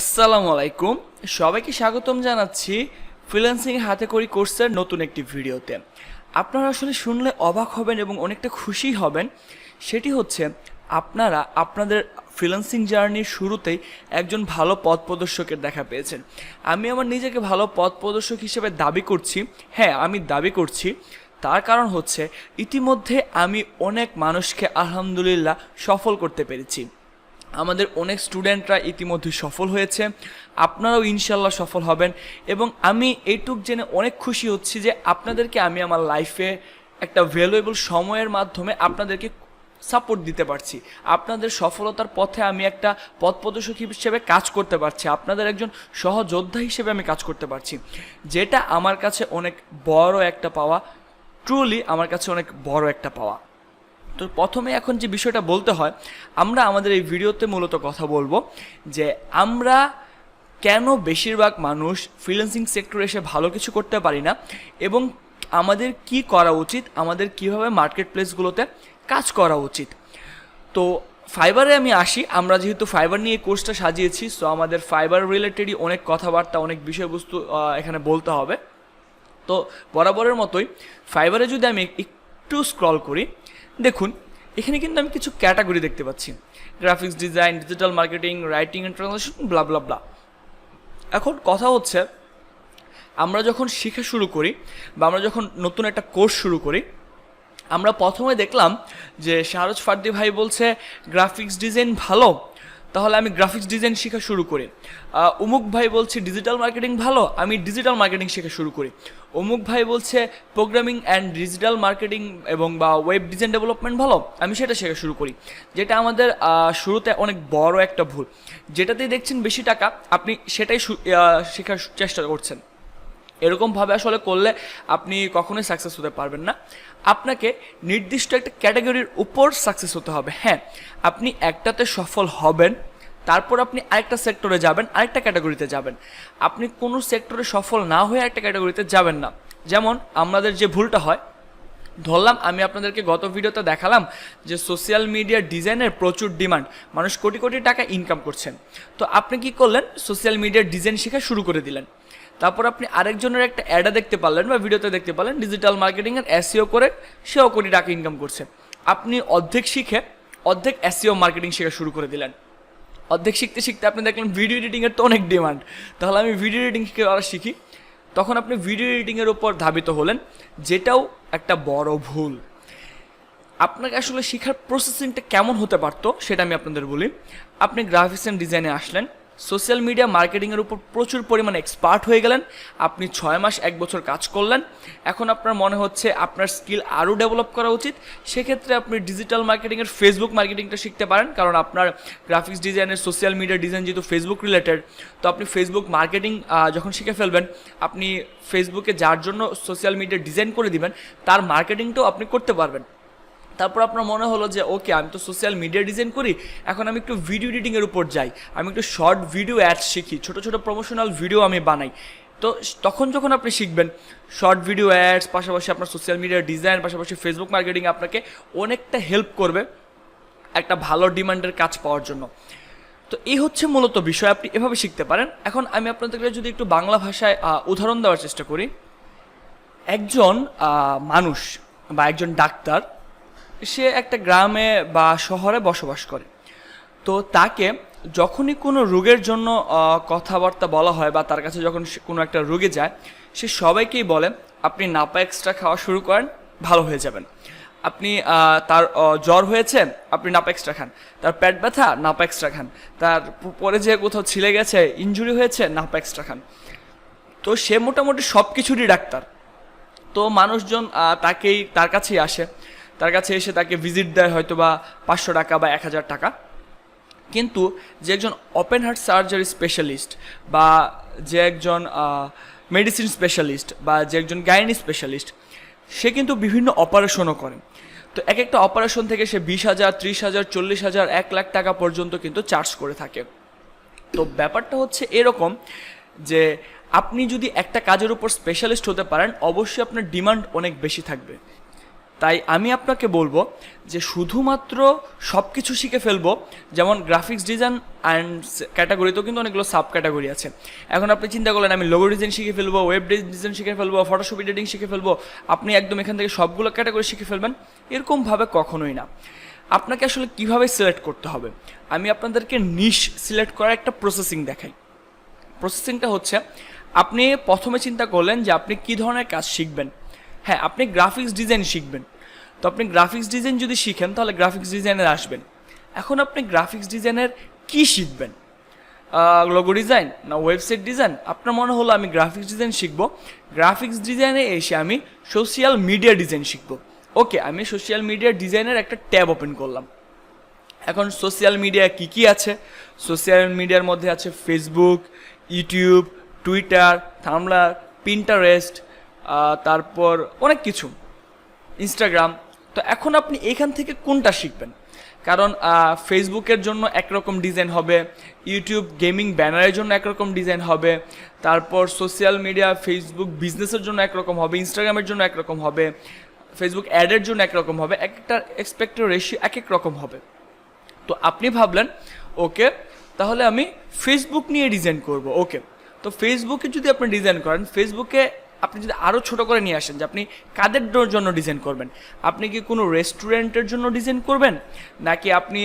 আসসালামু আলাইকুম, সবাইকে স্বাগতম জানাচ্ছি ফ্রিল্যান্সিং হাতে করি কোর্সের নতুন একটি ভিডিওতে। আপনারা আসলে শুনলে অবাক হবেন এবং অনেকটা খুশি হবেন। সেটি হচ্ছে আপনারা আপনাদের ফ্রিল্যান্সিং জার্নির শুরুতেই একজন ভালো পথ প্রদর্শকের দেখা পেয়েছেন। আমি আমার নিজেকে ভালো পথ প্রদর্শক হিসেবে দাবি করছি। হ্যাঁ, আমি দাবি করছি। তার কারণ হচ্ছে ইতিমধ্যে আমি অনেক মানুষকে আলহামদুলিল্লাহ সফল করতে পেরেছি। আমাদের অনেক স্টুডেন্টরা ইতিমধ্যে সফল হয়েছে, আপনারাও ইনশাল্লাহ সফল হবেন। এবং আমি এইটুক জেনে অনেক খুশি হচ্ছি যে আপনাদেরকে আমি আমার লাইফে একটা ভ্যালুয়েবল সময়ের মাধ্যমে আপনাদেরকে সাপোর্ট দিতে পারছি। আপনাদের সফলতার পথে আমি একটা পথ প্রদর্শক হিসেবে কাজ করতে পারছি, আপনাদের একজন সহযোদ্ধা হিসেবে আমি কাজ করতে পারছি, যেটা আমার কাছে অনেক বড় একটা পাওয়া। ট্রুলি আমার কাছে অনেক বড় একটা পাওয়া। তো প্রথমে এখন যে বিষয়টা বলতে হয়, আমরা আমাদের এই ভিডিওতে মূলত কথা বলবো যে আমরা কেন বেশিরভাগ মানুষ ফ্রিল্যান্সিং সেক্টরে এসে ভালো কিছু করতে পারি না এবং আমাদের কি করা উচিত, আমাদের কিভাবে মার্কেট প্লেসগুলোতে কাজ করা উচিত। তো ফাইবারে আমি আসি। আমরা যেহেতু ফাইবার নিয়ে কোর্সটা সাজিয়েছি, সো আমাদের ফাইবার রিলেটেডই অনেক কথাবার্তা, অনেক বিষয়বস্তু এখানে বলতে হবে। তো বরাবরের মতোই ফাইবারে যদি আমি একটু স্ক্রল করি, দেখুন এখানে কিন্তু আমি কিছু ক্যাটাগরি দেখতে পাচ্ছি: graphics design, digital marketing, writing and translation, blah blah blah. এখন কথা হচ্ছে, আমরা যখন শেখা শুরু করি বা আমরা যখন নতুন একটা কোর্স শুরু করি, আমরা প্রথমে দেখলাম যে শাহরুজ ফার্দি ভাই বলছে গ্রাফিক্স ডিজাইন ভালো, তাহলে আমি গ্রাফিক্স ডিজাইন শেখা শুরু করি। অমুক ভাই বলছে ডিজিটাল মার্কেটিং ভালো, আমি ডিজিটাল মার্কেটিং শেখা শুরু করি। অমুক ভাই বলছে প্রোগ্রামিং অ্যান্ড ডিজিটাল মার্কেটিং এবং বা ওয়েব ডিজাইন ডেভেলপমেন্ট ভালো, আমি সেটা শেখা শুরু করি। যেটা আমাদের শুরুতে অনেক বড় একটা ভুল। যেটাতেই দেখছেন বেশি টাকা, আপনি সেটাই শেখার চেষ্টা করছেন। এরকমভাবে আসলে করলে আপনি কখনোই সাকসেস হতে পারবেন না। আপনাকে নির্দিষ্ট একটা ক্যাটাগরির উপর সাকসেস হতে হবে। হ্যাঁ, আপনি একটাতে সফল হবেন, তারপর আপনি আরেকটা সেক্টরে যাবেন, আরেকটা ক্যাটাগরিতে যাবেন। আপনি কোনো সেক্টরে সফল না হয়ে আরেকটা ক্যাটাগরিতে যাবেন না। যেমন আমাদের যে ভুলটা হয়, ধরলাম আমি আপনাদেরকে গত ভিডিওতে দেখালাম যে সোশ্যাল মিডিয়া ডিজাইনের প্রচুর ডিমান্ড, মানুষ কোটি কোটি টাকা ইনকাম করছেন। তো আপনি কি করলেন? সোশ্যাল মিডিয়ার ডিজাইন শেখা শুরু করে দিলেন। তারপর আপনি আরেকজনের একটা অ্যাডা দেখতে পারলেন বা ভিডিওতে দেখতে পারলেন ডিজিটাল মার্কেটিংয়ের এসইও করে সেও কোটি টাকা ইনকাম করছে। আপনি অর্ধেক শিখে অর্ধেক এসইও মার্কেটিং শেখা শুরু করে দিলেন। অর্ধেক শিখতে শিখতে আপনি দেখলেন ভিডিও এডিটিংয়ের তো অনেক ডিমান্ড, তাহলে আমি ভিডিও এডিটিং শিখি। তখন আপনি ভিডিও এডিটিংয়ের উপর ধাবিত হলেন, যেটাও একটা বড় ভুল। আপনাকে আসলে শেখার প্রসেসিংটা কেমন হতে পারতো সেটা আমি আপনাদের বলি। আপনি গ্রাফিক্স অ্যান্ড ডিজাইনে আসলেন, সোশ্যাল মিডিয়া মার্কেটিংয়ের উপর প্রচুর পরিমাণে এক্সপার্ট হয়ে গেলেন। আপনি 6 মাস 1 বছর কাজ করলেন। এখন আপনার মনে হচ্ছে আপনার স্কিল আরও ডেভেলপ করা উচিত। সেক্ষেত্রে আপনি ডিজিটাল মার্কেটিংয়ের ফেসবুক মার্কেটিংটা শিখতে পারেন, কারণ আপনার গ্রাফিক্স ডিজাইনের সোশ্যাল মিডিয়া ডিজাইন যেহেতু ফেসবুক রিলেটেড, তো আপনি ফেসবুক মার্কেটিং যখন শিখে ফেলবেন, আপনি ফেসবুকে যার জন্য সোশ্যাল মিডিয়া ডিজাইন করে দিবেন তার মার্কেটিংটাও আপনি করতে পারবেন। তারপর আপনার মনে হলো যে ওকে, আমি তো সোশ্যাল মিডিয়া ডিজাইন করি, এখন আমি একটু ভিডিও এডিটিংয়ের উপর যাই, আমি একটু শর্ট ভিডিও অ্যাডস শিখি, ছোটো ছোটো প্রমোশনাল ভিডিও আমি বানাই। তো তখন যখন আপনি শিখবেন শর্ট ভিডিও অ্যাডস, পাশাপাশি আপনার সোশ্যাল মিডিয়া ডিজাইন, পাশাপাশি ফেসবুক মার্কেটিং আপনাকে অনেকটা হেল্প করবে একটা ভালো ডিমান্ডের কাজ পাওয়ার জন্য। তো এই হচ্ছে মূলত বিষয়, আপনি এভাবে শিখতে পারেন। এখন আমি আপনাদেরকে যদি একটু বাংলা ভাষায় উদাহরণ দেওয়ার চেষ্টা করি। একজন মানুষ বা একজন ডাক্তার, সে একটা গ্রামে বা শহরে বসবাস করে। তো তাকে যখনই কোনো রোগের জন্য কথাবার্তা বলা হয় বা তার কাছে যখন কোনো একটা রোগে যায়, সে সবাইকেই বলে আপনি নাপা এক্সট্রা খাওয়া শুরু করেন, ভালো হয়ে যাবেন। আপনি তার জ্বর হয়েছে, আপনি নাপা এক্সট্রা খান। তার পেট ব্যথা, নাপা এক্সট্রা খান। তার পরে যে কোথাও ছিলে গেছে, ইনজুরি হয়েছে, নাপা এক্সট্রা খান। তো সে মোটামুটি সব কিছুরই ডাক্তার। তো মানুষজন তার কাছেই আসে, তার কাছে এসে তাকে ভিজিট দেয় হয়তো বা 500 টাকা বা 1000 টাকা। কিন্তু যে একজন ওপেন হার্ট সার্জারি স্পেশালিস্ট বা যে একজন মেডিসিন স্পেশালিস্ট বা যে একজন গাইনি স্পেশালিস্ট, সে কিন্তু বিভিন্ন অপারেশনও করে। তো এক একটা অপারেশন থেকে সে 20,000, 30,000, 40,000, 1 লাখ টাকা পর্যন্ত কিন্তু চার্জ করে থাকে। তো ব্যাপারটা হচ্ছে এরকম যে আপনি যদি একটা কাজের উপর স্পেশালিস্ট হতে পারেন, অবশ্যই আপনার ডিমান্ড অনেক বেশি থাকবে। তাই আমি আপনাকে বলবো যে শুধুমাত্র সব কিছু শিখে ফেলবো, যেমন গ্রাফিক্স ডিজাইন অ্যান্ড ক্যাটাগরিতেও কিন্তু অনেকগুলো সাব ক্যাটাগরি আছে। এখন আপনি চিন্তা করলেন আমি লোগো ডিজাইন শিখে ফেলবো, ওয়েব ডিজাইন শিখে ফেলবো, ফটোশপ এডিটিং শিখে ফেলবো, আপনি একদম এখান থেকে সবগুলো ক্যাটাগরি শিখে ফেলবেন, এরকমভাবে কখনোই না। আপনাকে আসলে কিভাবে সিলেক্ট করতে হবে, আমি আপনাদেরকে নিশ সিলেক্ট করার একটা প্রসেসিং দেখাই। প্রসেসিংটা হচ্ছে, আপনি প্রথমে চিন্তা করলেন যে আপনি কী ধরনের কাজ শিখবেন। হ্যাঁ, আপনি গ্রাফিক্স ডিজাইন শিখবেন, তো আপনি গ্রাফিক্স ডিজাইন যদি শিখেন তাহলে গ্রাফিক্স ডিজাইনের আসবেন। এখন আপনি গ্রাফিক্স ডিজাইনের কী শিখবেন, লোগো ডিজাইন না ওয়েবসাইট ডিজাইন? আপনার মনে হলো আমি গ্রাফিক্স ডিজাইন শিখবো, গ্রাফিক্স ডিজাইনে এসে আমি সোশ্যাল মিডিয়া ডিজাইন শিখবো। ওকে, আমি সোশ্যাল মিডিয়া ডিজাইনের একটা ট্যাব ওপেন করলাম। এখন সোশ্যাল মিডিয়া কী কী আছে? সোশ্যাল মিডিয়ার মধ্যে আছে ফেসবুক, ইউটিউব, টুইটার, থাম্বলার, পিন্টারেস্ট, তারপর অনেক কিছু, ইনস্টাগ্রাম। তো এখন আপনি এখান থেকে কোনটা শিখবেন? কারণ ফেসবুকের জন্য একরকম ডিজাইন হবে, ইউটিউব গেমিং ব্যানারের জন্য একরকম ডিজাইন হবে, তারপর সোশ্যাল মিডিয়া ফেসবুক বিজনেসের জন্য একরকম হবে, ইনস্টাগ্রামের জন্য একরকম হবে, ফেসবুক অ্যাডের জন্য একরকম হবে, একটা এক্সপেক্টেড রেশিও এক এক রকম হবে। তো আপনি ভাবলেন ওকে তাহলে আমি ফেসবুক নিয়ে ডিজাইন করব। ওকে, তো ফেসবুকে যদি আপনি ডিজাইন করেন, ফেসবুকে আপনি যদি আরও ছোটো করে নিয়ে আসেন যে আপনি কাদের জন্য ডিজাইন করবেন, আপনি কি কোনো রেস্টুরেন্টের জন্য ডিজাইন করবেন, নাকি আপনি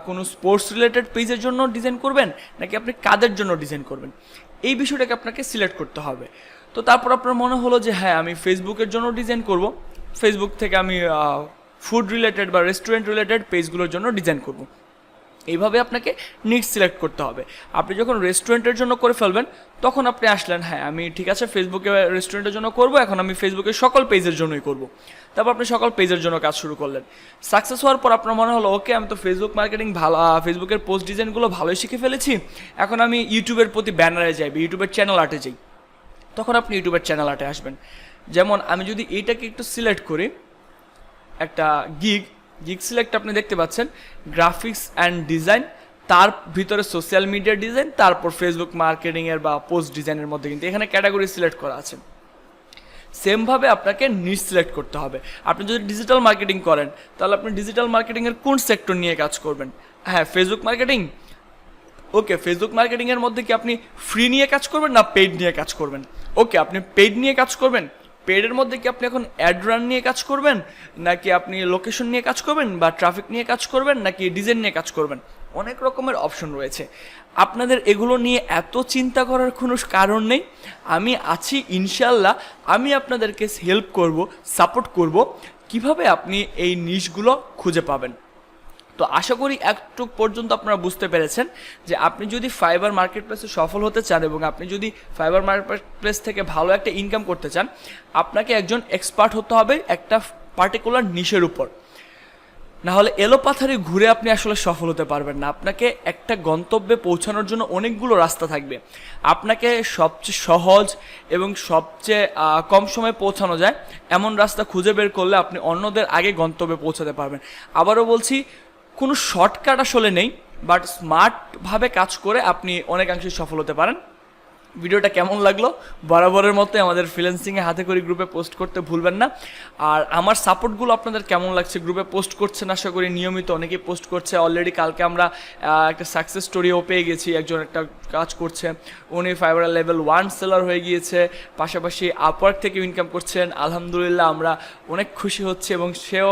কোনো স্পোর্টস রিলেটেড পেজের জন্য ডিজাইন করবেন, নাকি আপনি কাদের জন্য ডিজাইন করবেন, এই বিষয়টাকে আপনাকে সিলেক্ট করতে হবে। তো তারপর আপনার মনে হলো যে হ্যাঁ আমি ফেসবুকের জন্য ডিজাইন করব, ফেসবুক থেকে আমি ফুড রিলেটেড বা রেস্টুরেন্ট রিলেটেড পেজগুলোর জন্য ডিজাইন করব। এইভাবে আপনাকে নিড সিলেক্ট করতে হবে। আপনি যখন রেস্টুরেন্টের জন্য করে ফেলবেন তখন আপনি আসলেন হ্যাঁ আমি ঠিক আছে ফেসবুকে রেস্টুরেন্টের জন্য করব, এখন আমি ফেসবুকের সকল পেজের জন্যই করব। তারপর আপনি সকল পেজের জন্য কাজ শুরু করলেন। সাকসেস হওয়ার পর আপনার মনে হলো ওকে আমি তো ফেসবুক মার্কেটিং ভালো, ফেসবুকের পোস্ট ডিজাইনগুলো ভালোই শিখে ফেলেছি, এখন আমি ইউটিউবের প্রতি ব্যানারে যাই, ইউটিউবের চ্যানেল আর্টে যাই। তখন আপনি ইউটিউবের চ্যানেল আর্টে আসবেন। যেমন আমি যদি এইটাকে একটু সিলেক্ট করি, একটা গিগ সিলেক্ট আপনি দেখতে পাচ্ছেন গ্রাফিক্স অ্যান্ড ডিজাইন, তার ভিতরে সোশ্যাল মিডিয়া ডিজাইন, তারপর ফেসবুক মার্কেটিংয়ের বা পোস্ট ডিজাইনের মধ্যে কিন্তু এখানে ক্যাটাগরি সিলেক্ট করা আছে। সেমভাবে আপনাকে নিশ সিলেক্ট করতে হবে। আপনি যদি ডিজিটাল মার্কেটিং করেন তাহলে আপনি ডিজিটাল মার্কেটিংয়ের কোন সেক্টর নিয়ে কাজ করবেন? হ্যাঁ ফেসবুক মার্কেটিং, ওকে ফেসবুক মার্কেটিংয়ের মধ্যে কি আপনি ফ্রি নিয়ে কাজ করবেন না পেইড নিয়ে কাজ করবেন? ওকে আপনি পেইড নিয়ে কাজ করবেন। পেডের মধ্যে কি আপনি এখন অ্যাড রান নিয়ে কাজ করবেন, নাকি আপনি লোকেশন নিয়ে কাজ করবেন, বা ট্রাফিক নিয়ে কাজ করবেন, নাকি ডিজাইন নিয়ে কাজ করবেন? অনেক রকমের অপশন রয়েছে। আপনাদের এগুলো নিয়ে এত চিন্তা করার কোনো কারণ নেই। আমি আছি ইনশাল্লাহ, আমি আপনাদেরকে হেল্প করব, সাপোর্ট করব কিভাবে আপনি এই নিশগুলো খুঁজে পাবেন। তো আশা করি একটু পর্যন্ত আপনারা বুঝতে পেরেছেন যে আপনি যদি ফাইবার মার্কেট প্লেসে সফল হতে চান এবং আপনি যদি ফাইবার মার্কেট প্লেস থেকে ভালো একটা ইনকাম করতে চান, আপনাকে একজন এক্সপার্ট হতে হবে একটা পার্টিকুলার নিশের উপর। না হলে এলোপাথারি ঘুরে আপনি আসলে সফল হতে পারবেন না। আপনাকে একটা গন্তব্যে পৌঁছানোর জন্য অনেকগুলো রাস্তা থাকবে। আপনাকে সবচেয়ে সহজ এবং সবচেয়ে কম সময়ে পৌঁছানো যায় এমন রাস্তা খুঁজে বের করলে আপনি অন্যদের আগে গন্তব্যে পৌঁছাতে পারবেন। আবারও বলছি, কোনো শর্টকাট আসলে নেই, বাট স্মার্টভাবে কাজ করে আপনি অনেকাংশে সফল হতে পারেন। ভিডিওটা কেমন লাগলো বরাবরের মতো আমাদের ফ্রিল্যান্সিংয়ে হাতে করে গ্রুপে পোস্ট করতে ভুলবেন না। আর আমার সাপোর্টগুলো আপনাদের কেমন লাগছে? গ্রুপে পোস্ট করছেন আশা করি নিয়মিত, অনেকেই পোস্ট করছে। অলরেডি কালকে আমরা একটা সাকসেস স্টোরিও পেয়ে গেছি, একজন একটা কাজ করছে, উনি ফাইবার লেভেল 1 সেলার হয়ে গিয়েছে, পাশাপাশি আপওয়ার্ক থেকে ইনকাম করছেন। আলহামদুলিল্লাহ আমরা অনেক খুশি হচ্ছে এবং সেও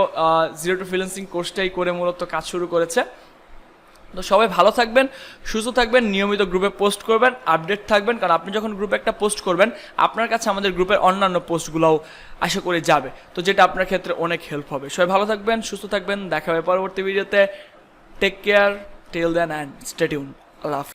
জিরো টু ফ্রিল্যান্সিং কোর্সটাই করে মূলত কাজ শুরু করেছে। তো সবাই ভালো থাকবেন, সুস্থ থাকবেন, নিয়মিত গ্রুপে পোস্ট করবেন, আপডেট থাকবেন, কারণ আপনি যখন গ্রুপে একটা পোস্ট করবেন আপনার কাছে আমাদের গ্রুপের অন্যান্য পোস্টগুলোও আশা করে যাবে, তো যেটা আপনার ক্ষেত্রে অনেক হেল্প হবে। সবাই ভালো থাকবেন, সুস্থ থাকবেন, দেখা হবে পরবর্তী ভিডিওতে। Take care till then and stay tune. আল্লাহ হাফেজ।